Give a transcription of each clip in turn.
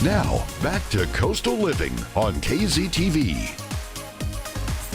Now, back to Coastal Living on KZTV.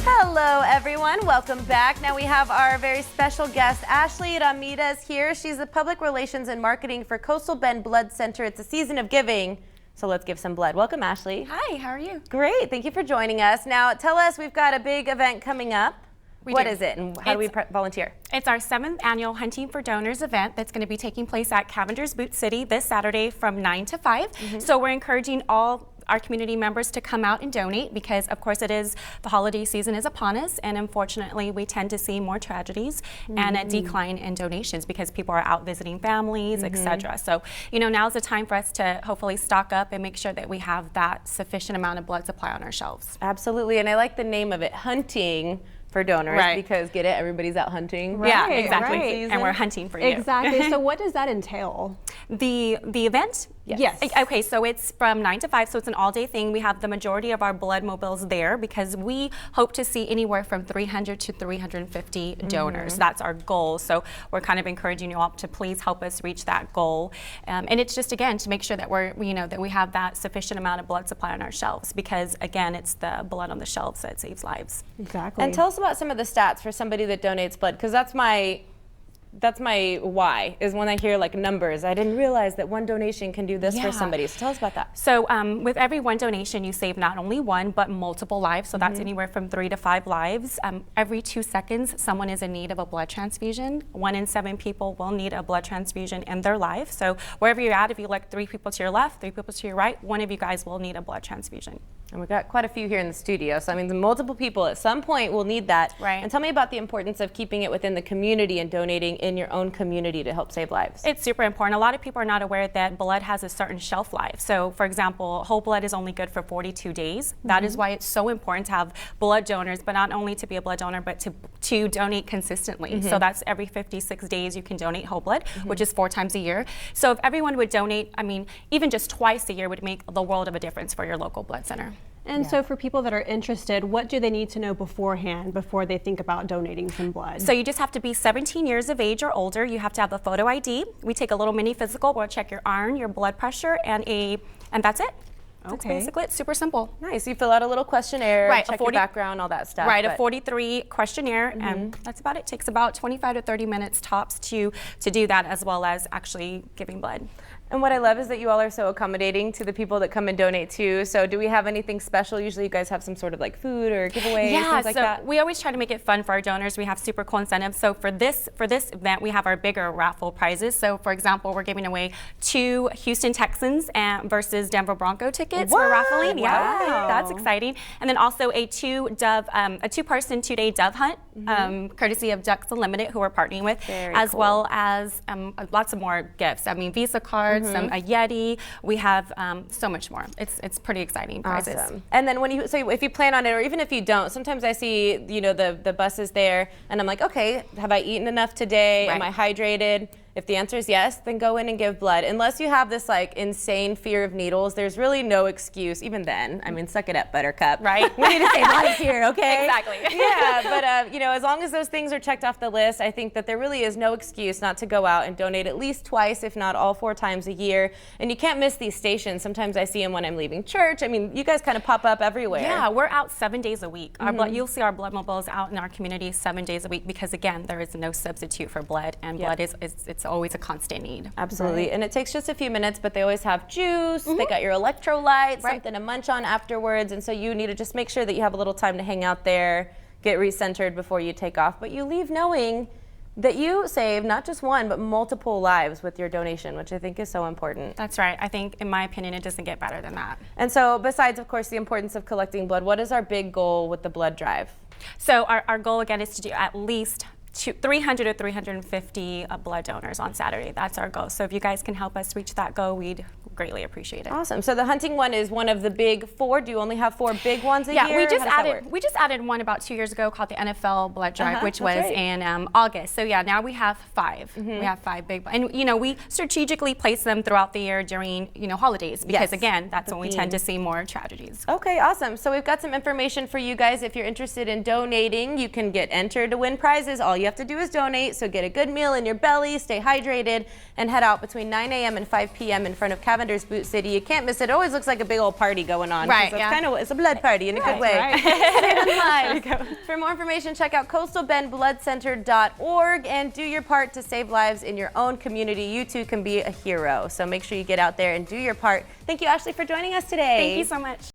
Hello, everyone. Welcome back. Now we have our very special guest, Ashley Ramirez, here. She's the Public Relations and Marketing for Coastal Bend Blood Center. It's a season of giving, so let's give some blood. Welcome, Ashley. Hi, how are you? Great. Thank you for joining us. Now, tell us, we've got a big event coming up. What is it, and how do we volunteer? It's our 7th annual Hunting for Donors event that's going to be taking place at Cavender's Boot City this Saturday from 9 to 5. So we're encouraging all our community members to come out and donate because, of course, the holiday season is upon us, and unfortunately, we tend to see more tragedies and a decline in donations because people are out visiting families, etc. So, now's the time for us to hopefully stock up and make sure that we have that sufficient amount of blood supply on our shelves. Absolutely, and I like the name of it, Hunting for Donors, because get it, everybody's out hunting. Right, yeah, exactly. And we're hunting for you. Exactly. So what does that entail? The event? Yes. Okay, so it's from 9 to 5, so it's an all-day thing. We have the majority of our blood mobiles there because we hope to see anywhere from 300 to 350 donors. That's our goal. So we're kind of encouraging you all to please help us reach that goal. And it's just, again, to make sure that that we have that sufficient amount of blood supply on our shelves because, again, it's the blood on the shelves that saves lives. Exactly. And tell us about some of the stats for somebody that donates blood, because that's my why, is when I hear like numbers. I didn't realize that one donation can do this for somebody. So tell us about that. So with every one donation, you save not only one, but multiple lives. So that's anywhere from 3 to 5 lives. Every 2 seconds, someone is in need of a blood transfusion. 1 in 7 people will need a blood transfusion in their life. So wherever you're at, if you elect 3 people to your left, 3 people to your right, one of you guys will need a blood transfusion. And we've got quite a few here in the studio. So I mean, the multiple people at some point will need that. Right. And tell me about the importance of keeping it within the community and donating in your own community to help save lives. It's super important. A lot of people are not aware that blood has a certain shelf life. So for example, whole blood is only good for 42 days. That is why it's so important to have blood donors, but not only to be a blood donor, but to donate consistently. So that's every 56 days you can donate whole blood, which is 4 times a year. So if everyone would donate, I mean, even just twice a year would make the world of a difference for your local blood center. And so for people that are interested, what do they need to know beforehand before they think about donating some blood? So you just have to be 17 years of age or older. You have to have a photo ID. We take a little mini physical. We'll check your iron, your blood pressure, and that's it. That's basically it. Super simple. Nice. You fill out a little questionnaire, check your background, all that stuff. Right, a 43 questionnaire, and that's about it. It takes about 25 to 30 minutes tops to do that, as well as actually giving blood. And what I love is that you all are so accommodating to the people that come and donate too. So do we have anything special? Usually you guys have some sort of like food or giveaway, things like that. We always try to make it fun for our donors. We have super cool incentives. So for this event, we have our bigger raffle prizes. So for example, we're giving away 2 Houston Texans versus Denver Bronco tickets. We're raffling. Wow. Yeah, that's exciting. And then also a 2-person 2-day dove hunt, courtesy of Ducks Unlimited, who we're partnering with, as well as lots of more gifts. I mean, Visa cards, a Yeti. We have so much more. It's pretty exciting prizes. Awesome. And then if you plan on it, or even if you don't, sometimes I see the buses there, and I'm like, okay, have I eaten enough today? Am I hydrated? If the answer is yes, then go in and give blood. Unless you have this like insane fear of needles, there's really no excuse. Even then, I mean, suck it up, Buttercup. Right? We need to save lives here, okay? Exactly. Yeah, but as long as those things are checked off the list, I think that there really is no excuse not to go out and donate at least twice, if not all 4 times a year. And you can't miss these stations. Sometimes I see them when I'm leaving church. I mean, you guys kind of pop up everywhere. Yeah, we're out 7 days a week. You'll see our blood mobiles out in our community 7 days a week because, again, there is no substitute for blood, and blood it's always a constant need. Absolutely. Right. And it takes just a few minutes, but they always have juice, they got your electrolytes, something to munch on afterwards, and so you need to just make sure that you have a little time to hang out there, get recentered before you take off, but you leave knowing that you save not just one, but multiple lives with your donation, which I think is so important. That's right. I think, in my opinion, it doesn't get better than that. And so besides, of course, the importance of collecting blood, what is our big goal with the blood drive? So our goal, again, is to do at least 300 to 350 blood donors on Saturday. That's our goal. So if you guys can help us reach that goal, we'd greatly appreciate it. Awesome. So the hunting one is one of the big 4. Do you only have 4 big ones a year? Yeah, we just added one about 2 years ago called the NFL Blood Drive, which was in August. So yeah, now we have 5. We have 5 big, and we strategically place them throughout the year during holidays because again, that's when we tend to see more tragedies. Okay, awesome. So we've got some information for you guys. If you're interested in donating, you can get entered to win prizes. All you have to do is donate. So get a good meal in your belly, stay hydrated, and head out between 9 a.m. and 5 p.m. in front of Cabin Cavender's Boot City. You can't miss it. It always looks like a big old party going on. Right, It's yeah. kind of, it's a blood party in a good way. Right. Save lives. For more information, check out coastalbendbloodcenter.org and do your part to save lives in your own community. You too can be a hero. So make sure you get out there and do your part. Thank you, Ashley, for joining us today. Thank you so much.